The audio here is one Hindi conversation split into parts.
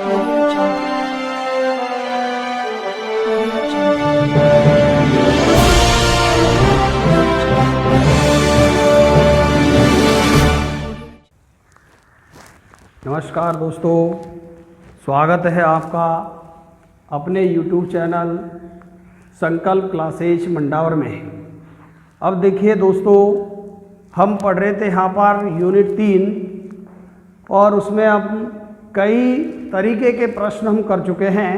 Audio Jungle. Audio Jungle. नमस्कार दोस्तों, स्वागत है आपका अपने YouTube चैनल संकल्प क्लासेज मंडावर में। अब देखिए दोस्तों, हम पढ़ रहे थे यहाँ पर यूनिट 3 और उसमें अब कई तरीके के प्रश्न हम कर चुके हैं।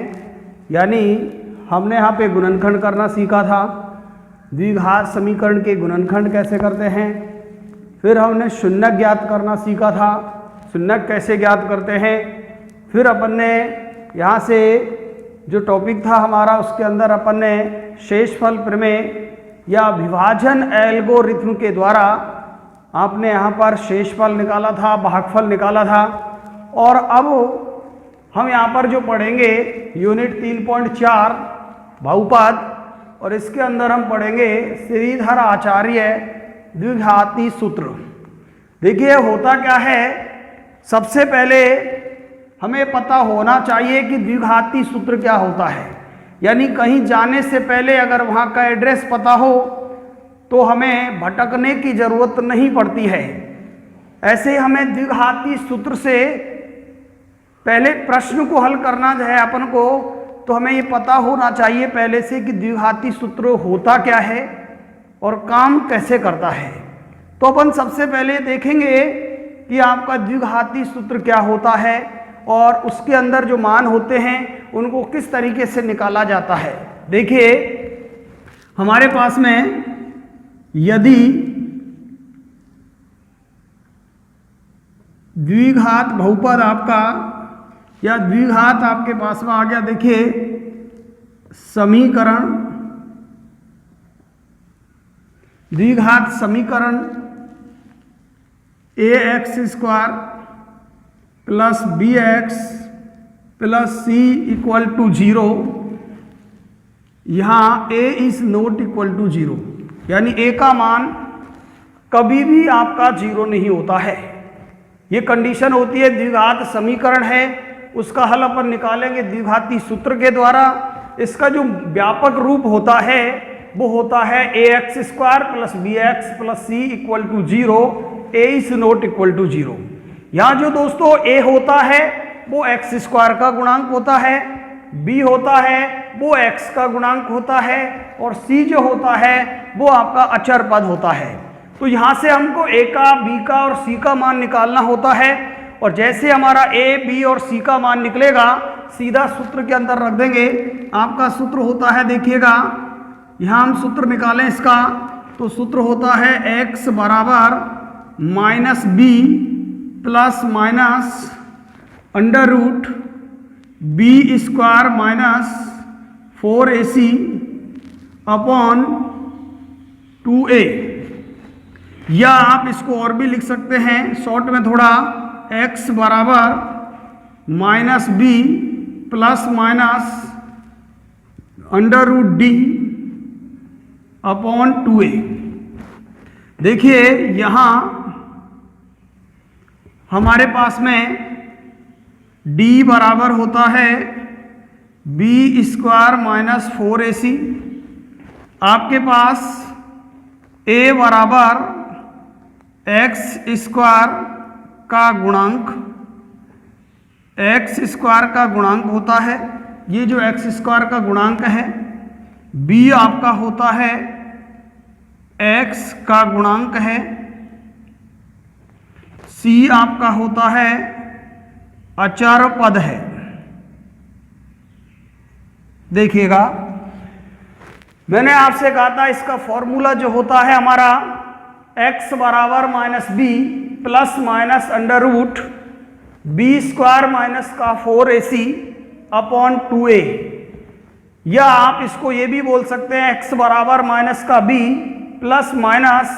यानी हमने यहाँ पे गुणनखंड करना सीखा था, द्विघात समीकरण के गुणनखंड कैसे करते हैं। फिर हमने शून्यक ज्ञात करना सीखा था, शून्यक कैसे ज्ञात करते हैं। फिर अपन ने यहाँ से जो टॉपिक था हमारा, उसके अंदर अपन ने शेषफल प्रमेय या विभाजन एल्गोरिथ्म के द्वारा आपने यहाँ पर शेषफल निकाला था, भागफल निकाला था। और अब हम यहाँ पर जो पढ़ेंगे यूनिट 3.4 बहुपद, और इसके अंदर हम पढ़ेंगे श्रीधर आचार्य द्विघाती सूत्र। देखिए होता क्या है, सबसे पहले हमें पता होना चाहिए कि द्विघाती सूत्र क्या होता है। यानी कहीं जाने से पहले अगर वहाँ का एड्रेस पता हो तो हमें भटकने की ज़रूरत नहीं पड़ती है। ऐसे हमें द्विघाती सूत्र से पहले प्रश्न को हल करना है अपन को, तो हमें ये पता होना चाहिए पहले से कि द्विघाती सूत्र होता क्या है और काम कैसे करता है। तो अपन सबसे पहले देखेंगे कि आपका द्विघाती सूत्र क्या होता है और उसके अंदर जो मान होते हैं उनको किस तरीके से निकाला जाता है। देखिए हमारे पास में यदि द्विघात बहुपद आपका या द्विघात आपके पास में आ गया, देखिए समीकरण, द्विघात समीकरण ax² plus bx plus c equal to 0। यहाँ a is not equal to 0, यानी a का मान कभी भी आपका 0 नहीं होता है। ये कंडीशन होती है, द्विघात समीकरण है, उसका हल अपन निकालेंगे द्विघाती सूत्र के द्वारा। इसका जो व्यापक रूप होता है वो होता है ax² plus bx plus c equal to 0, a is not equal to 0। यहाँ जो दोस्तों a होता है वो x² का गुणांक होता है, b होता है वो x का गुणांक होता है, और c जो होता है वो आपका अचर पद होता है। तो यहाँ से हमको a का, b का और c का मान निकालना होता है। और जैसे हमारा a, b और c का मान निकलेगा, सीधा सूत्र के अंदर रख देंगे। आपका सूत्र होता है, देखिएगा यहाँ हम सूत्र निकालें इसका, तो सूत्र होता है x बराबर minus b plus minus under root b² minus 4ac upon 2a। या आप इसको और भी लिख सकते हैं शॉर्ट में थोड़ा, x बराबर minus b plus minus under root d upon 2a। देखिए यहाँ हमारे पास में d बराबर होता है b² माइनस 4ac। आपके पास a बराबर x² का गुणांक, x² का गुणांक होता है, ये जो x² का गुणांक है। b आपका होता है x का गुणांक है, c आपका होता है अचर पद है। देखिएगा मैंने आपसे कहा था इसका फॉर्मूला जो होता है हमारा x बराबर minus b plus minus under root b² minus का 4ac अपॉन 2a। या आप इसको ये भी बोल सकते हैं x बराबर माइनस का b plus minus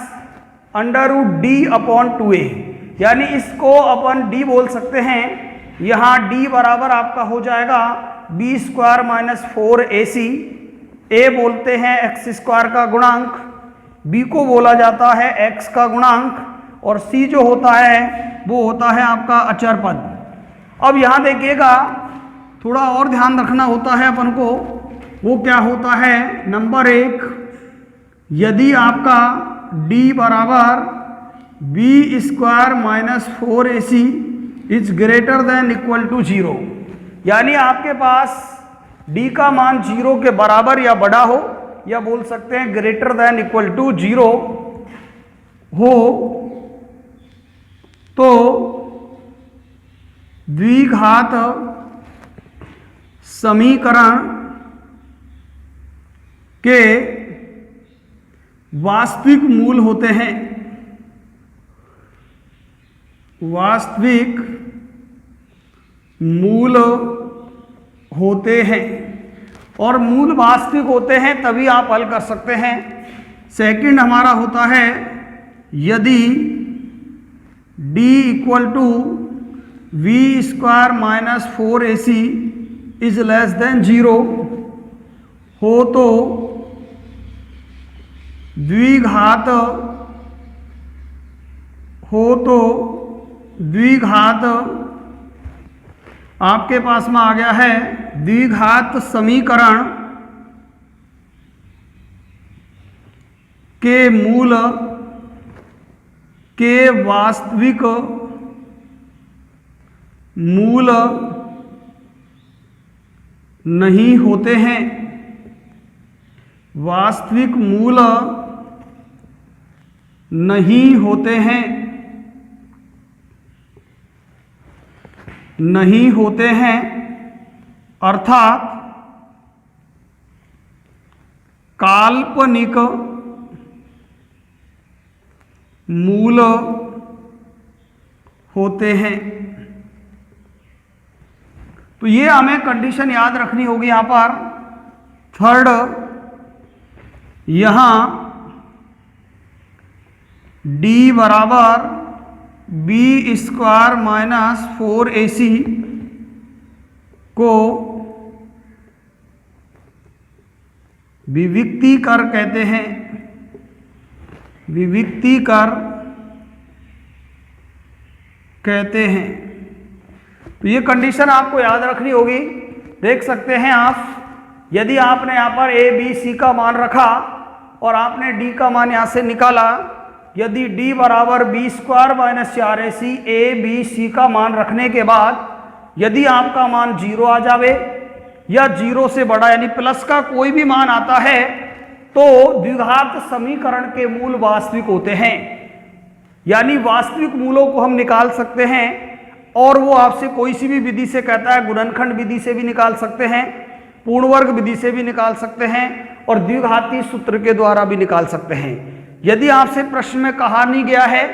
under root d upon 2a, यानी इसको अपन d बोल सकते हैं। यहाँ d बराबर आपका हो जाएगा b² माइनस 4ac। a बोलते हैं x² का गुणांक, b को बोला जाता है x का गुणांक, और c जो होता है वो होता है आपका अचर पद। अब यहाँ देखिएगा थोड़ा और ध्यान रखना होता है अपन को। वो क्या होता है, नंबर 1, यदि आपका d बराबर B square minus 4ac is greater than equal to 0, यानी आपके पास d का मान 0 के बराबर या बड़ा हो, या बोल सकते हैं ग्रेटर देन इक्वल टू 0 हो, तो द्विघात समीकरण के वास्तविक मूल होते हैं, वास्तविक मूल होते हैं। और मूल वास्तविक होते हैं तभी आप हल कर सकते हैं। सेकंड हमारा होता है, यदि d equal to B square minus 4ac is less than 0 हो, तो द्विघात आपके पास में आ गया है द्विघात समीकरण के मूल के वास्तविक मूल नहीं होते हैं, वास्तविक मूल नहीं होते हैं, नहीं होते हैं, अर्थात काल्पनिक मूल होते हैं। तो ये हमें कंडीशन याद रखनी होगी यहां पर। थर्ड, यहां d बराबर बी स्क्वायर माइनस 4ac को विविक्तीकर कहते हैं, विविक्तीकर कहते हैं। तो ये कंडीशन आपको याद रखनी होगी। देख सकते हैं आप, यदि आपने यहाँ पर a b c का मान रखा और आपने d का मान यहाँ से निकाला, यदि d बराबर B square minus 4ac a b c का मान रखने के बाद यदि आपका मान 0 आ जावे या 0 से बड़ा यानी प्लस का कोई भी मान आता है, तो द्विघात समीकरण के मूल वास्तविक होते हैं। यानी वास्तविक मूलों को हम निकाल सकते हैं, और वो आपसे कोई सी भी विधि से कहता है, गुणनखंड विधि से भी निकाल सकते हैं, पूर्ण वर्ग विधि से भी निकाल सकते हैं, और द्विघाती सूत्र के द्वारा भी निकाल सकते हैं। यदि आपसे प्रश्न में कहा नहीं गया है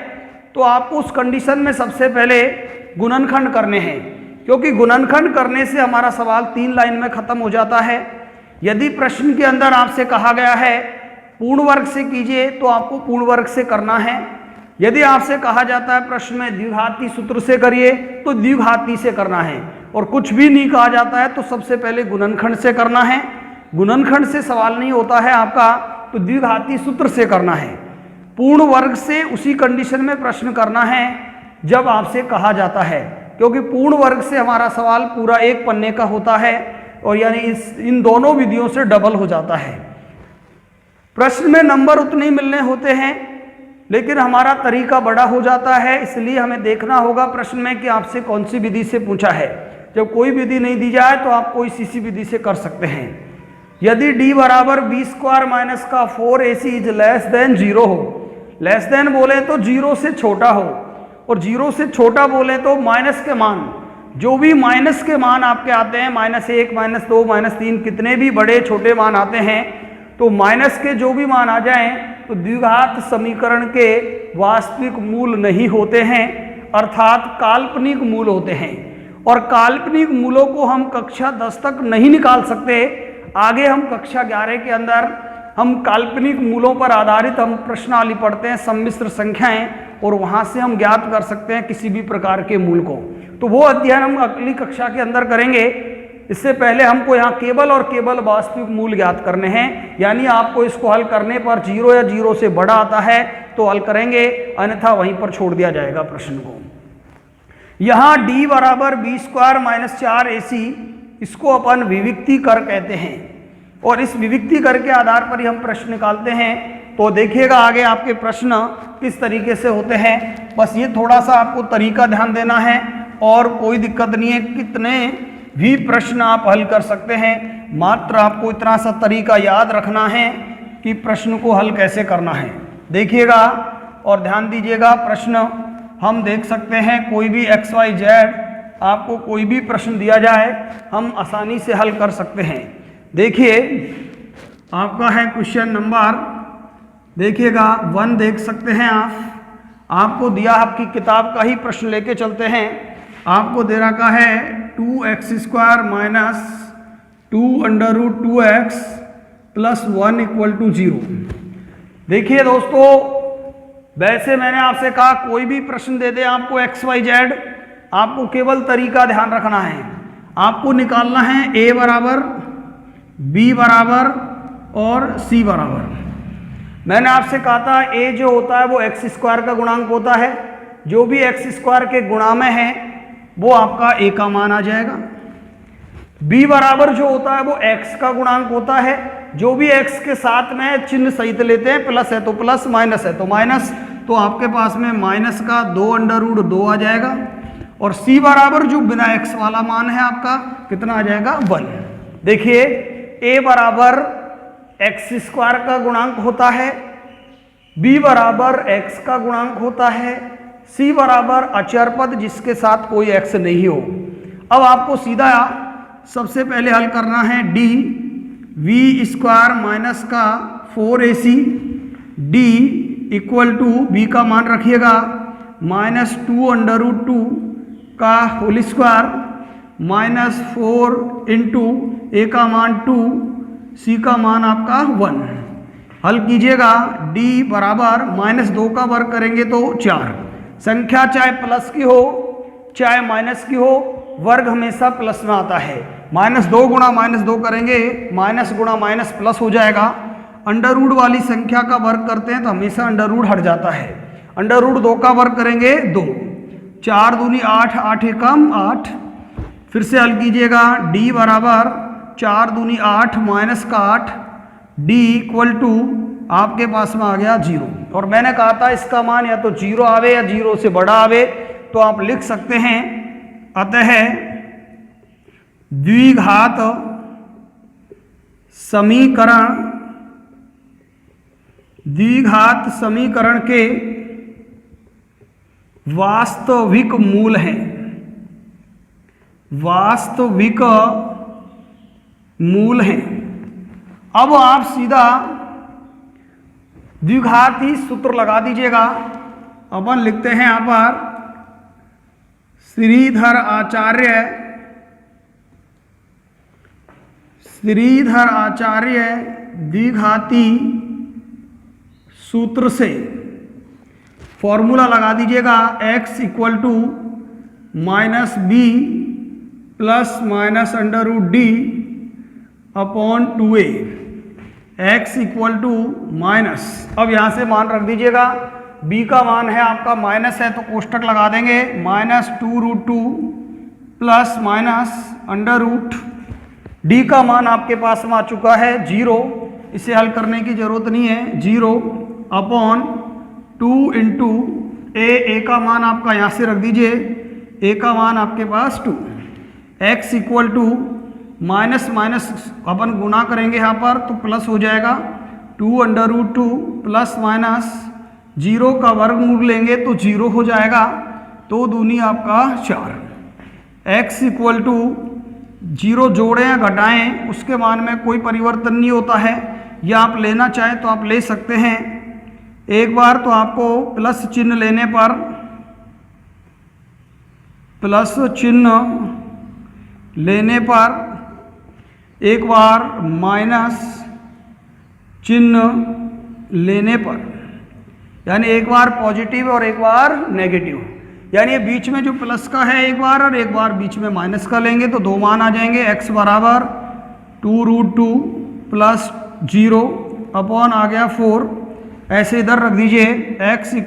तो आपको उस कंडीशन में सबसे पहले गुणनखंड करने हैं, क्योंकि गुणनखंड करने से हमारा सवाल 3 लाइन में खत्म हो जाता है। यदि प्रश्न के अंदर आपसे कहा गया है पूर्ण वर्ग से कीजिए तो आपको पूर्ण वर्ग से करना है। यदि आपसे कहा जाता है प्रश्न में द्विघाती सूत्र से करिए तो द्विघाती से करना है, और कुछ भी नहीं कहा जाता है तो सबसे पहले गुणनखंड से करना है। गुणनखंड से सवाल नहीं होता है आपका तो द्विघाती सूत्र से करना है। पूर्ण वर्ग से उसी कंडीशन में प्रश्न करना है जब आपसे कहा जाता है, क्योंकि पूर्ण वर्ग से हमारा सवाल पूरा एक पन्ने का होता है, और यानी इन दोनों विधियों से डबल हो जाता है। प्रश्न में नंबर उतने ही मिलने होते हैं, लेकिन हमारा तरीका बड़ा हो जाता है, इसलिए हमें देखना होगा प्रश्न में कि आपसे कौन सी विधि से पूछा है। जब कोई विधि नहीं दी जाए तो आप कोई सी विधि से कर सकते हैं। यदि d बराबर बी स्क्वायर माइनस का 4ac इज लेस देन 0 हो, लेस देन बोले तो 0 से छोटा हो, और 0 से छोटा बोले तो माइनस के मान, जो भी माइनस के मान आपके आते हैं, -1 -2 -3 कितने भी बड़े छोटे मान आते हैं, तो माइनस के जो भी मान आ जाएं तो द्विघात समीकरण के वास्तविक मूल नहीं होते हैं, अर्थात काल्पनिक मूल होते हैं। और काल्पनिक मूलों को हम कक्षा 10 तक नहीं निकाल सकते। आगे हम कक्षा 11 के अंदर हम काल्पनिक मूलों पर आधारित हम प्रश्नावली पढ़ते हैं, सम्मिश्र संख्याएं, और वहां से हम ज्ञात कर सकते हैं किसी भी प्रकार के मूल को। तो वो अध्ययन हम अगली कक्षा के अंदर करेंगे। इससे पहले हमको यहाँ केवल और केवल वास्तविक मूल ज्ञात करने हैं, यानी आपको इसको हल करने पर 0 या 0 से बड़ा आता है तो हल करेंगे, अन्यथा वहीं पर छोड़ दिया जाएगा प्रश्न को। यहाँ d बराबर बी स्क्वायर माइनस 4ac इसको अपन विविक्ति कर कहते हैं। और इस विविक्ति कर के आधार पर ही हम प्रश्न निकालते हैं। तो देखिएगा आगे आपके प्रश्न किस तरीके से होते हैं। बस ये थोड़ा सा आपको तरीका ध्यान देना है और कोई दिक्कत नहीं है, कितने भी प्रश्न आप हल कर सकते हैं। मात्र आपको इतना सा तरीका याद रखना है कि प्रश्न को हल कैसे करना है। देखिएगा और ध्यान दीजिएगा, प्रश्न हम देख सकते हैं कोई भी XYZ आपको कोई भी प्रश्न दिया जाए हम आसानी से हल कर सकते हैं। देखिए आपका है क्वेश्चन नंबर, देखिएगा 1 देख सकते हैं आप। आपको दिया आपकी किताब का ही प्रश्न लेके चलते हैं। आपको दे रखा है 2x² माइनस 2√2x प्लस 1 = 0। देखिए दोस्तों, वैसे मैंने आपसे कहा कोई भी प्रश्न दे दे आपको XYZ, आपको केवल तरीका ध्यान रखना है। आपको निकालना है A बराबर, B बराबर और C बराबर। मैंने आपसे कहा था A जो होता है वो x² का गुणांक होता है। जो भी x² के गुणा में है वो आपका A का मान आ जाएगा। B बराबर जो होता है वो x का गुणांक होता है। जो भी x के साथ में चिन्ह सहित लेते हैं, प्लस है तो प्लस, माइनस है तो माइनस, तो आपके पास में माइनस का 2√2 आ जाएगा। और C बराबर जो बिना x वाला मान है आपका कितना आ जाएगा, 1। देखिए A बराबर x² का गुणांक होता है, B बराबर x का गुणांक होता है, C बराबर अचर पद जिसके साथ कोई x नहीं हो। अब आपको सीधा सबसे पहले हल करना है D v² माइनस का 4ac, D = B का मान रखिएगा माइनस 2√2 का whole square minus 4 into A का मान 2, C का मान आपका 1। हल कीजिएगा D बराबर -2 का वर्ग करेंगे तो 4। संख्या चाहे प्लस की हो चाहे माइनस की हो, वर्ग हमेशा प्लस में आता है। -2 गुणा -2 करेंगे, माइनस गुणा माइनस प्लस हो जाएगा। अंडर रूट वाली संख्या का वर्ग करते हैं तो हमेशा अंडर रूट हट जाता है। अंडर रूट 2 का वर्ग करेंगे 2, 4 दूनी 8, 8 एकम 8। फिर से हल कीजिएगा D बराबर 4 दूनी 8 माइनस का 8, D = आपके पास में आ गया 0। और मैंने कहा था इसका मान या तो 0 आवे या 0 से बड़ा आवे, तो आप लिख सकते हैं अतः द्विघात समीकरण के वास्तविक मूल हैं, वास्तविक मूल हैं। अब आप सीधा द्विघाती सूत्र लगा दीजिएगा। अपन लिखते हैं यहाँ पर श्रीधर आचार्य द्विघाती सूत्र से फॉर्मूला लगा दीजिएगा x = -b plus minus √d upon 2a, x = अब यहाँ से मान रख दीजिएगा। b का मान है आपका माइनस है तो कोष्टक लगा देंगे, -2√2 प्लस माइनस √, d का मान आपके पास में आ चुका है 0। इसे हल करने की जरूरत नहीं है, 0 अपॉन 2 इंटू a का मान आपका यहाँ से रख दीजिए, a का मान आपके पास 2, x = माइनस माइनस अपन गुना करेंगे यहाँ पर तो प्लस हो जाएगा, 2√2 प्लस माइनस 0 का वर्गमूल लेंगे तो 0 हो जाएगा, 2 दूनी आपका 4। x = 0 जोड़ें या घटाएं उसके मान में कोई परिवर्तन नहीं होता है। या आप लेना चाहें तो आप ले सकते हैं। एक बार तो आपको प्लस चिन्ह लेने पर, प्लस चिन्ह लेने पर एक बार माइनस चिन्ह लेने पर, यानी एक बार पॉजिटिव और एक बार नेगेटिव, यानी ये बीच में जो प्लस का है एक बार और एक बार बीच में माइनस का लेंगे तो 2 मान आ जाएंगे। x बराबर 2√2 प्लस 0 अपॉन आ गया 4, ऐसे इधर रख दीजिए x =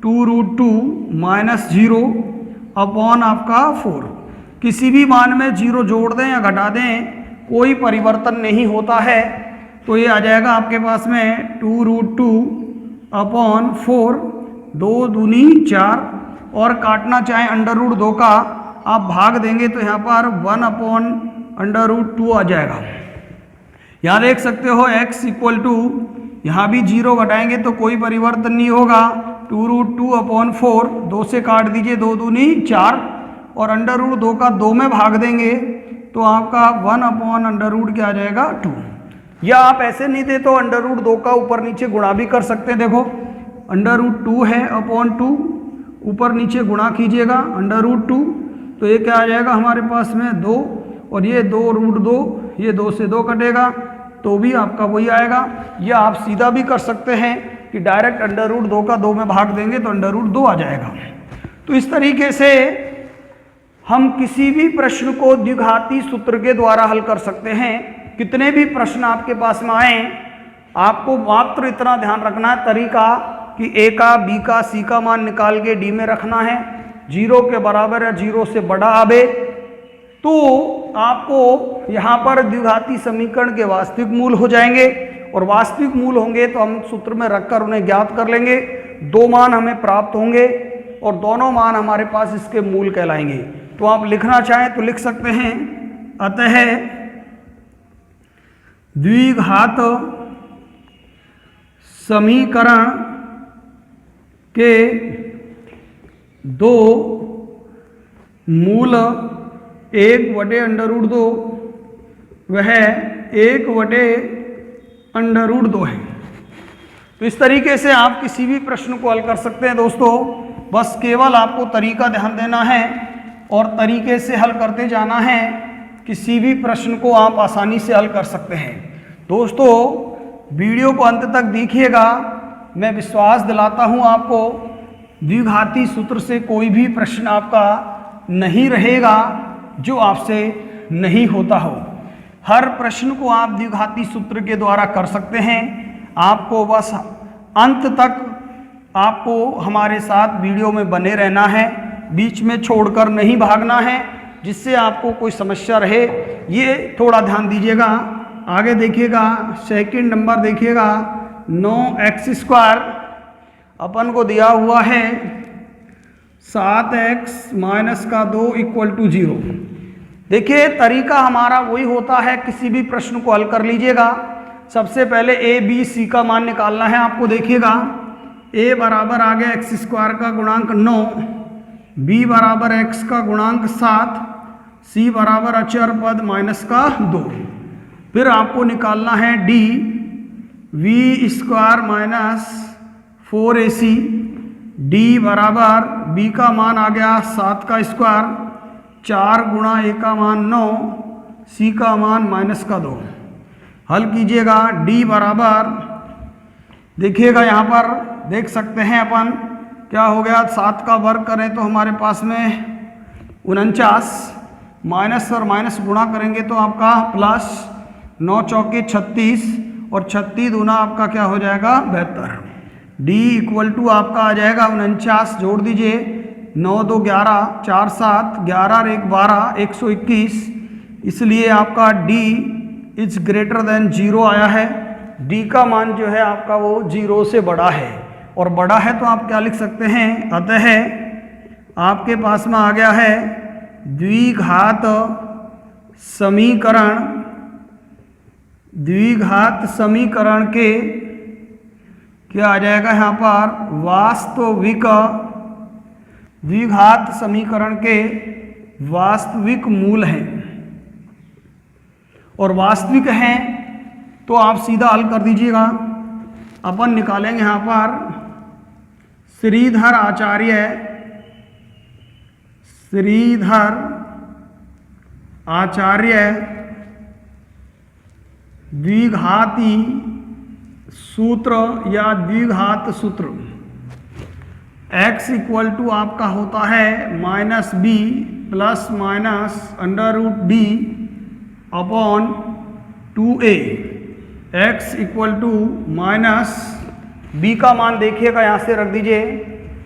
2√2 - 0 अपॉन आपका 4। किसी भी मान में 0 जोड़ दें या घटा दें कोई परिवर्तन नहीं होता है। तो ये आ जाएगा आपके पास में 2√2/4, 2 दूनी 4, और काटना चाहें √2 का आप भाग देंगे तो यहाँ पर 1/√2 आ जाएगा। यहाँ देख सकते हो x इक्वल टू, यहाँ भी 0 घटाएंगे तो कोई परिवर्तन नहीं होगा, 2√2/4, 2 से काट दीजिए, 2 दूनी 4, और √2 का 2 में भाग देंगे तो आपका 1/√2 क्या आ जाएगा 2। या आप ऐसे नहीं दे तो √2 का ऊपर नीचे गुणा भी कर सकते हैं। देखो √2 है /2, ऊपर नीचे गुणा कीजिएगा √2, तो ये क्या आ जाएगा हमारे पास में 2, और ये 2√2, ये 2 से 2 कटेगा तो भी आपका वही आएगा। या आप सीधा भी कर सकते हैं कि डायरेक्ट √2 का 2 में भाग देंगे तो √2 आ जाएगा। तो इस तरीके से हम किसी भी प्रश्न को द्विघाती सूत्र के द्वारा हल कर सकते हैं। कितने भी प्रश्न आपके पास में आए, आपको मात्र इतना ध्यान रखना है तरीका कि a का, b का, c का मान निकाल के d में रखना है, 0 के बराबर या 0 से बड़ा आवे तो आपको यहाँ पर द्विघाती समीकरण के वास्तविक मूल हो जाएंगे, और वास्तविक मूल होंगे तो हम सूत्र में रखकर उन्हें ज्ञात कर लेंगे। 2 मान हमें प्राप्त होंगे और दोनों मान हमारे पास इसके मूल कहलाएंगे। तो आप लिखना चाहें तो लिख सकते हैं, अतः द्विघात समीकरण के 2 मूल 1/√2 वह 1/√2 है। तो इस तरीके से आप किसी भी प्रश्न को हल कर सकते हैं दोस्तों। बस केवल आपको तरीका ध्यान देना है और तरीके से हल करते जाना है, किसी भी प्रश्न को आप आसानी से हल कर सकते हैं। दोस्तों वीडियो को अंत तक देखिएगा, मैं विश्वास दिलाता हूं आपको द्विघाती सूत्र से कोई भी प्रश्न आपका नहीं रहेगा जो आपसे नहीं होता हो। हर प्रश्न को आप द्विघाती सूत्र के द्वारा कर सकते हैं। आपको बस अंत तक आपको हमारे साथ वीडियो में बने रहना है, बीच में छोड़कर नहीं भागना है, जिससे आपको कोई समस्या रहे ये थोड़ा ध्यान दीजिएगा। आगे देखिएगा, सेकंड नंबर देखिएगा, 9x² अपन को दिया हुआ है 7x - 2 = 0। देखिए तरीका हमारा वही होता है, किसी भी प्रश्न को हल कर लीजिएगा। सबसे पहले a, b, c का मान निकालना है आपको। देखिएगा a बराबर आ गया x² का गुणांक 9, b बराबर x का गुणांक 7, c बराबर अचर पद -2। फिर आपको निकालना है d, v² - 4ac, d बराबर b का मान आ गया 7 का स्क्वायर, 4 गुणा a का मान 9, c का मान -2। हल कीजिएगा, d बराबर देखिएगा यहाँ पर देख सकते हैं अपन क्या हो गया, 7 का वर्ग करें तो हमारे पास में 49, माइनस और माइनस गुणा करेंगे तो आपका प्लस, 9 चौके 36 और 36 दूना आपका क्या हो जाएगा 72। d = आपका आ जाएगा 49, जोड़ दीजिए, 9 2 11, 4 7, 11 और 1 12, 121। इसलिए आपका d > 0 आया है। d का मान जो है आपका वो 0 से बड़ा है, और बड़ा है तो आप क्या लिख सकते हैं, अतः आपके पास में आ गया है द्विघात समीकरण के क्या आ जाएगा यहाँ पर, वास्तविक द्विघात समीकरण के वास्तविक मूल हैं। और वास्तविक हैं तो आप सीधा हल कर दीजिएगा। अपन निकालेंगे यहाँ पर श्रीधर आचार्य द्विघाती सूत्र या द्विघात सूत्र। x = आपका होता है -b ± √d/2a। x = b का मान देखिएगा, यहाँ से रख दीजिए,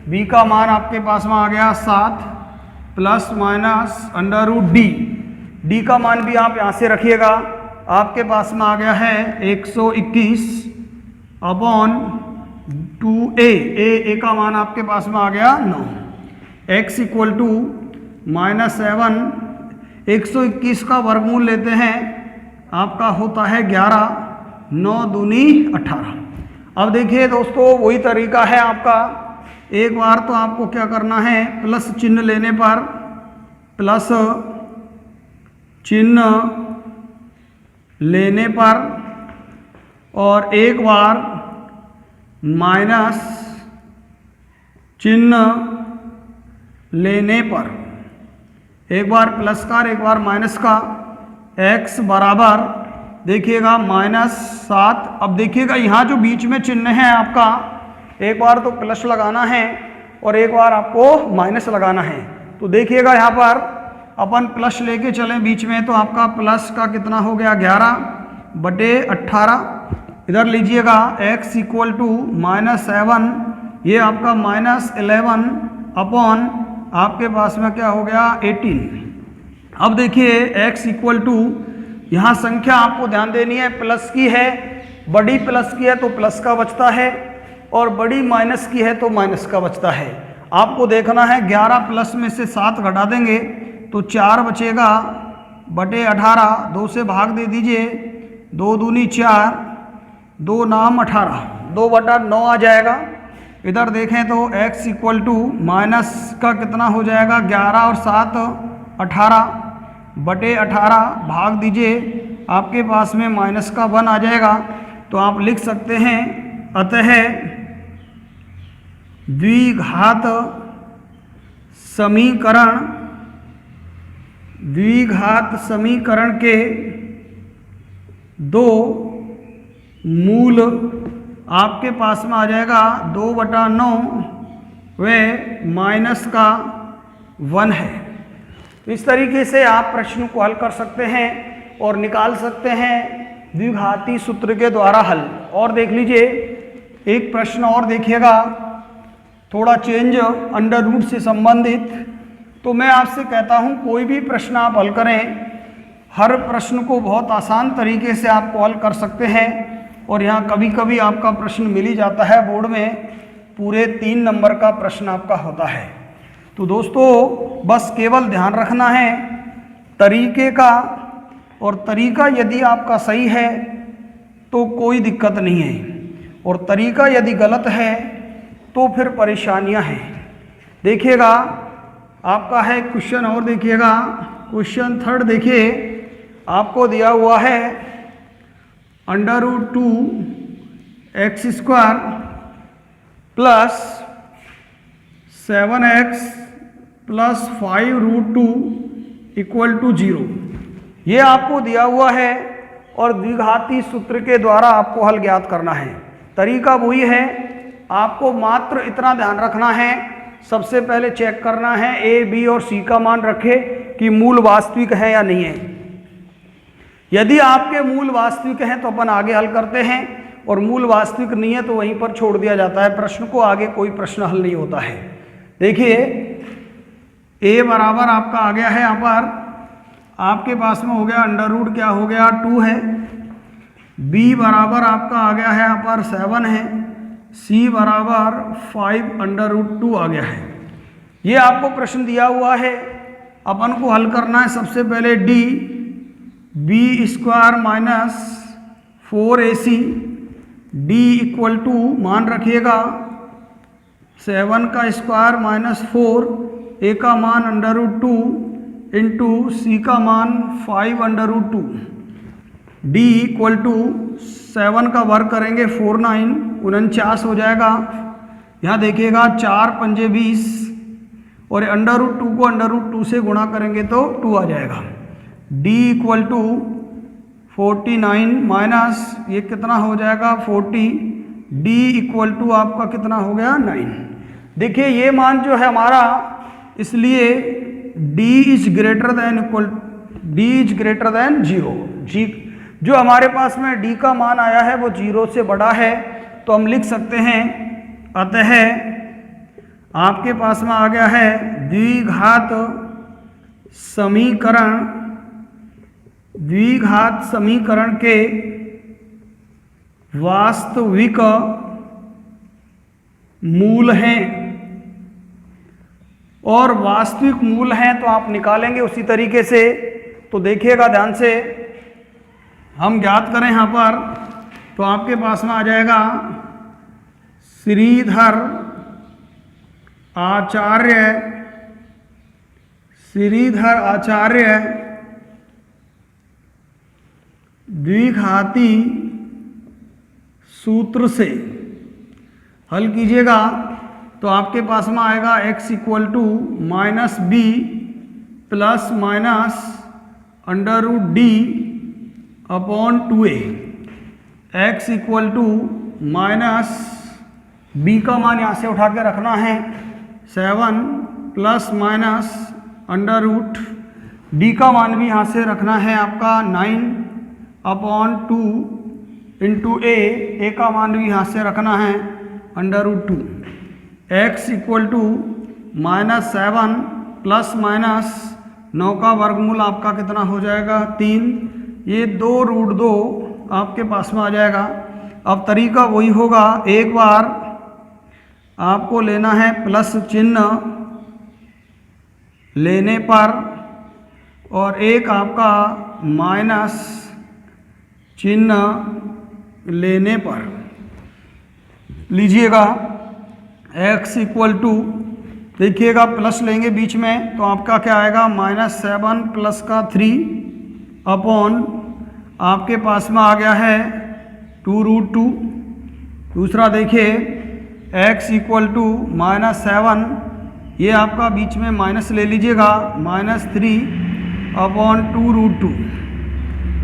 b का मान आपके पास में आ गया 7, plus minus under root D. D का मान भी आप यहाँ से रखिएगा। आपके पास में आ गया है 121 अपॉन 2a। ए का मान आपके पास में आ गया 9। x equal to -7। 121 का वर्गमूल लेते हैं, आपका होता है 11। 9 दूनी 18। अब देखिए दोस्तों, वही तरीका है आपका। एक बार तो आपको क्या करना है, प्लस चिन्ह लेने पर, प्लस चिन्ह लेने पर, और एक बार माइनस चिन्ह लेने पर, एक बार प्लस का एक बार माइनस का। x बराबर देखिएगा -7। अब देखिएगा यहाँ जो बीच में चिन्ह है आपका, एक बार तो प्लस लगाना है और एक बार आपको माइनस लगाना है। तो देखिएगा यहाँ पर अपन प्लस लेके चलें बीच में, तो आपका प्लस का कितना हो गया 11/18। इधर लीजिएगा x इक्वल टू -7, ये आपका -11 अपॉन आपके पास में क्या हो गया 18। अब देखिए x इक्वल टू, यहाँ संख्या आपको ध्यान देनी है, प्लस की है, बड़ी प्लस की है तो प्लस का बचता है, और बड़ी माइनस की है तो माइनस का बचता है। आपको देखना है 11 प्लस में से 7 घटा देंगे तो 4 बचेगा बटे 18। 2 से भाग दे दीजिए, 2 दूनी 4, 2 नाम 18, 2/9 आ जाएगा। इधर देखें तो x इक्वल टू माइनस का कितना हो जाएगा 11 और 7 18/18, भाग दीजिए, आपके पास में माइनस का 1 आ जाएगा। तो आप लिख सकते हैं, अतः द्विघात समीकरण के 2 मूल आपके पास में आ जाएगा 2/9 व माइनस का 1 है। इस तरीके से आप प्रश्न को हल कर सकते हैं और निकाल सकते हैं द्विघाती सूत्र के द्वारा हल। और देख लीजिए एक प्रश्न और देखिएगा, थोड़ा चेंज अंडर रूट से संबंधित। तो मैं आपसे कहता हूं कोई भी प्रश्न आप हल करें, हर प्रश्न को बहुत आसान तरीके से आपको हल कर सकते हैं। और यहाँ कभी कभी आपका प्रश्न मिल ही जाता है बोर्ड में, पूरे 3 नंबर का प्रश्न आपका होता है। तो दोस्तों बस केवल ध्यान रखना है तरीके का, और तरीका यदि आपका सही है तो कोई दिक्कत नहीं है, और तरीका यदि गलत है तो फिर परेशानियां हैं। देखिएगा आपका है क्वेश्चन, और देखिएगा क्वेश्चन 3 देखिए, आपको दिया हुआ है √2x² plus 7x plus 5√2 equal to 0। ये आपको दिया हुआ है और द्विघाती सूत्र के द्वारा आपको हल ज्ञात करना है। तरीका वही है, आपको मात्र इतना ध्यान रखना है, सबसे पहले चेक करना है a, b और c का मान रखे कि मूल वास्तविक है या नहीं है। यदि आपके मूल वास्तविक हैं तो अपन आगे हल करते हैं, और मूल वास्तविक नहीं है तो वहीं पर छोड़ दिया जाता है प्रश्न को, आगे कोई प्रश्न हल नहीं होता है। देखिए a बराबर आपका आ गया है, यहाँ पर आपके पास में हो गया √ क्या हो गया 2 है, b बराबर आपका आ गया है यहाँ पर 7 है, c बराबर 5√2 आ गया है। ये आपको प्रश्न दिया हुआ है, अपन को हल करना है। सबसे पहले d b² minus 4ac, d equal to मान रखिएगा 7 का स्क्वायर माइनस 4, a का मान √2 इंटू c का मान 5√2, d इक्वल टू 7 का वर्ग करेंगे 4 9 49 हो जाएगा। यहाँ देखिएगा 4 पंजे 20, और √2 को √2 से गुणा करेंगे तो 2 आ जाएगा। d इक्वल टू 49 माइनस ये कितना हो जाएगा 40, d इक्वल टू आपका कितना हो गया 9। देखिए ये मान जो है हमारा, इसलिए d इज ग्रेटर देन 0। जी जो हमारे पास में d का मान आया है वो 0 से बड़ा है, तो हम लिख सकते हैं अतः आपके पास में आ गया है द्विघात समीकरण द्विघात समीकरण के वास्तविक मूल हैं, और वास्तविक मूल हैं तो आप निकालेंगे उसी तरीके से। तो देखिएगा ध्यान से, हम ज्ञात करें यहाँ पर तो आपके पास में आ जाएगा श्रीधर आचार्य द्विघाती सूत्र से हल कीजिएगा तो आपके पास में आएगा x equal to minus B plus minus under root D upon 2a। x equal to minus b का मान यहाँ से उठा के रखना है 7 plus minus under root d का मान भी यहाँ से रखना है आपका 9 अपॉन 2 इंटू a का मान भी यहाँ से रखना है under root 2। x equal to minus 7 plus minus 9 का वर्गमूल आपका कितना हो जाएगा 3, ये 2 रूट 2 आपके पास में आ जाएगा। अब तरीका वही होगा, एक बार आपको लेना है प्लस चिन्ह लेने पर और एक आपका माइनस चिन्ह लेने पर। लीजिएगा x इक्वल टू, देखिएगा प्लस लेंगे बीच में तो आपका क्या आएगा -7 प्लस का 3 अपॉन आपके पास में आ गया है 2 रूट 2। दूसरा देखिए x इक्वल टू -7, ये आपका बीच में माइनस ले लीजिएगा -3 अपॉन 2 रूट 2।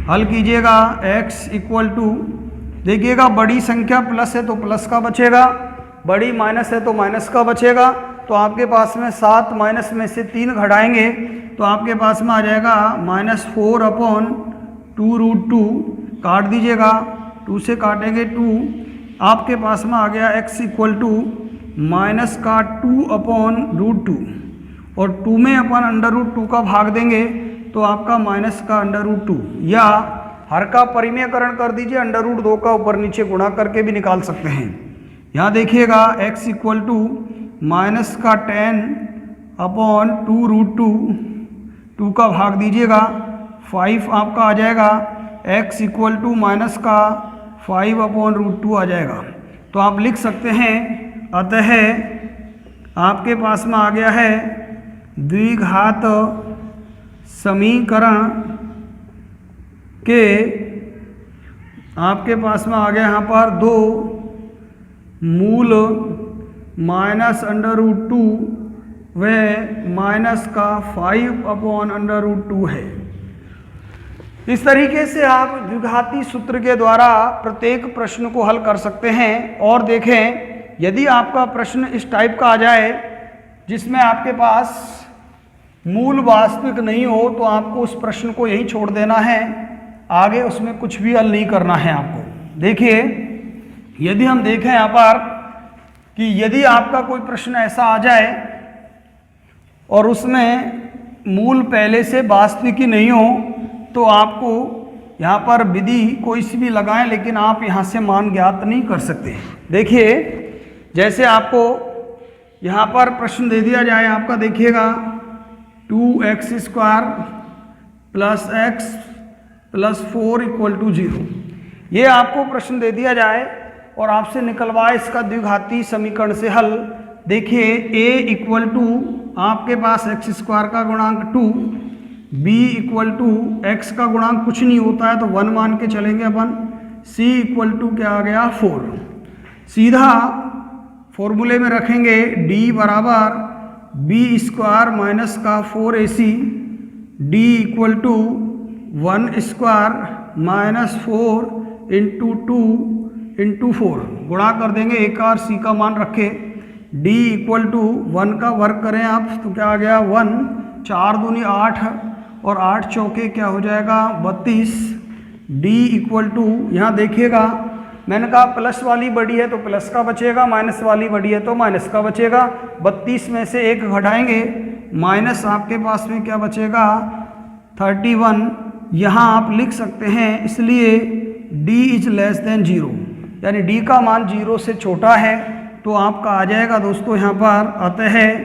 हल कीजिएगा x इक्वल टू, देखिएगा बड़ी संख्या प्लस है तो प्लस का बचेगा, बड़ी माइनस है तो माइनस का बचेगा। तो आपके पास में 7 माइनस में से 3 घटाएंगे तो आपके पास में आ जाएगा -4 अपॉन 2 रूट 2। काट दीजिएगा, 2 से काटेंगे 2, आपके पास में आ गया x इक्वल टू माइनस का 2 अपॉन रूट 2, और 2 में अपन अंडर रूट 2 का भाग देंगे तो आपका माइनस का अंडर रूट 2, या हर का परिमेयकरण कर दीजिए, अंडर रूट 2 का ऊपर नीचे गुणा करके भी निकाल सकते हैं। यहाँ देखिएगा x इक्वल टू माइनस का 10 अपॉन 2 रूट 2 का भाग दीजिएगा 5 आपका आ जाएगा, x इक्वल टू माइनस का 5 अपॉन रूट 2 आ जाएगा। तो आप लिख सकते हैं, अतः आपके पास में आ गया है द्विघात समीकरण के, आपके पास में आ गया यहाँ पर 2 मूल माइनस अंडर रूट 2 व माइनस का 5 अपॉन अंडर रूट 2 है। इस तरीके से आप द्विघाती सूत्र के द्वारा प्रत्येक प्रश्न को हल कर सकते हैं। और देखें, यदि आपका प्रश्न इस टाइप का आ जाए जिसमें आपके पास मूल वास्तविक नहीं हो तो आपको उस प्रश्न को यहीं छोड़ देना है, आगे उसमें कुछ भी हल नहीं करना है आपको। देखिए, यदि हम देखें यहाँ पर कि यदि आपका कोई प्रश्न ऐसा आ जाए और उसमें मूल पहले से वास्तविक ही नहीं हो तो आपको यहाँ पर विधि कोई सी भी लगाएं, लेकिन आप यहाँ से मान ज्ञात नहीं कर सकते। देखिए, जैसे आपको यहाँ पर प्रश्न दे दिया जाए, आपका देखिएगा 2x² plus x plus 4 equal to 0, ये आपको प्रश्न दे दिया जाए और आपसे निकलवाए इसका द्विघाती समीकरण से हल। देखिए, a इक्वल टू आपके पास x² का गुणांक 2, b इक्वल टू x का गुणांक कुछ नहीं होता है तो 1 मान के चलेंगे अपन, c इक्वल टू क्या आ गया 4। सीधा फॉर्मूले में रखेंगे d बराबर b² माइनस का 4ac, d equal to 1² minus 4 into 2 into 4, गुणा कर देंगे a का और c का मान रखे, d इक्वल टू 1 का वर्ग करें आप तो क्या आ गया 1, 4 दूनी 8 और 8 चौके क्या हो जाएगा 32। d इक्वल टू, यहाँ देखिएगा मैंने कहा प्लस वाली बड़ी है तो प्लस का बचेगा, माइनस वाली बड़ी है तो माइनस का बचेगा। 32 में से 1 घटाएंगे माइनस आपके पास में क्या बचेगा 31। यहाँ आप लिख सकते हैं, इसलिए d इज लेस देन 0, यानी d का मान 0 से छोटा है। तो आपका आ जाएगा दोस्तों यहाँ पर, अतः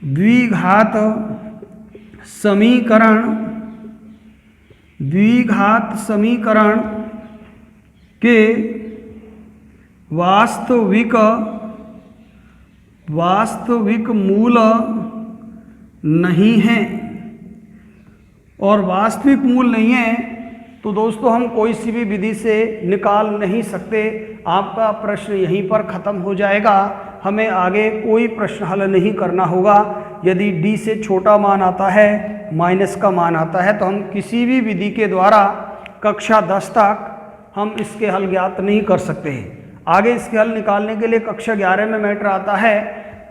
द्विघात समीकरण के वास्तविक मूल नहीं है। और वास्तविक मूल नहीं है तो दोस्तों हम कोई सी भी विधि से निकाल नहीं सकते। आपका प्रश्न यहीं पर ख़त्म हो जाएगा, हमें आगे कोई प्रश्न हल नहीं करना होगा। यदि d से छोटा मान आता है, माइनस का मान आता है, तो हम किसी भी विधि के द्वारा कक्षा 10 तक हम इसके हल ज्ञात नहीं कर सकते हैं। आगे इसके हल निकालने के लिए कक्षा 11 में मैटर आता है,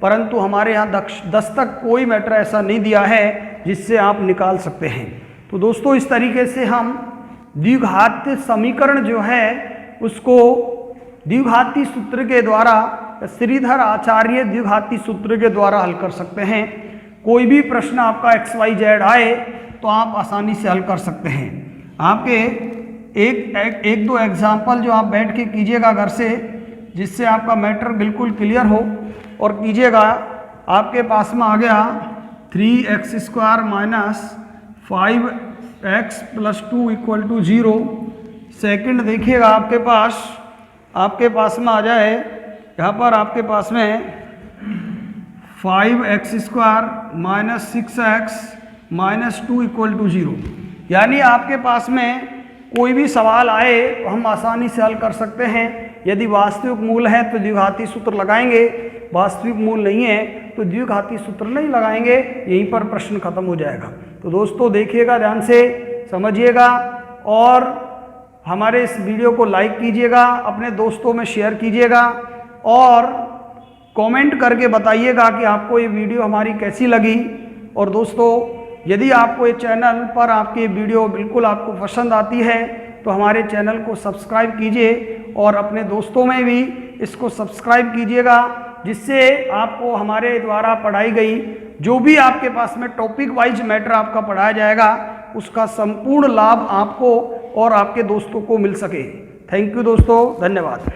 परंतु हमारे यहाँ 10 तक कोई मैटर ऐसा नहीं दिया है जिससे आप निकाल सकते हैं। तो दोस्तों इस तरीके से हम द्विघातीय समीकरण जो है उसको द्विघाती सूत्र के द्वारा, श्रीधर आचार्य द्विघाती सूत्र के द्वारा हल कर सकते हैं। कोई भी प्रश्न आपका XYZ आए तो आप आसानी से हल कर सकते हैं। आपके एक दो एग्जाम्पल जो आप बैठ के कीजिएगा घर से, जिससे आपका मैटर बिल्कुल क्लियर हो, और कीजिएगा। आपके पास में आ गया 3x² माइनस 5x + 2 = 0। सेकंड देखिएगा, आपके पास में आ जाए, यहाँ पर आपके पास में 5x² माइनस 6x - 2 = 0। यानी आपके पास में कोई भी सवाल आए तो हम आसानी से हल कर सकते हैं। यदि वास्तविक मूल है तो द्विघाती सूत्र लगाएंगे, वास्तविक मूल नहीं है तो द्विघाती सूत्र नहीं लगाएंगे, यहीं पर प्रश्न खत्म हो जाएगा। तो दोस्तों देखिएगा, ध्यान से समझिएगा और हमारे इस वीडियो को लाइक कीजिएगा, अपने दोस्तों में शेयर कीजिएगा और कमेंट करके बताइएगा कि आपको ये वीडियो हमारी कैसी लगी। और दोस्तों यदि आपको ये चैनल पर आपकी वीडियो बिल्कुल आपको पसंद आती है तो हमारे चैनल को सब्सक्राइब कीजिए और अपने दोस्तों में भी इसको सब्सक्राइब कीजिएगा, जिससे आपको हमारे द्वारा पढ़ाई गई जो भी आपके पास में टॉपिक वाइज मैटर आपका पढ़ाया जाएगा उसका संपूर्ण लाभ आपको और आपके दोस्तों को मिल सके। थैंक यू दोस्तों, धन्यवाद।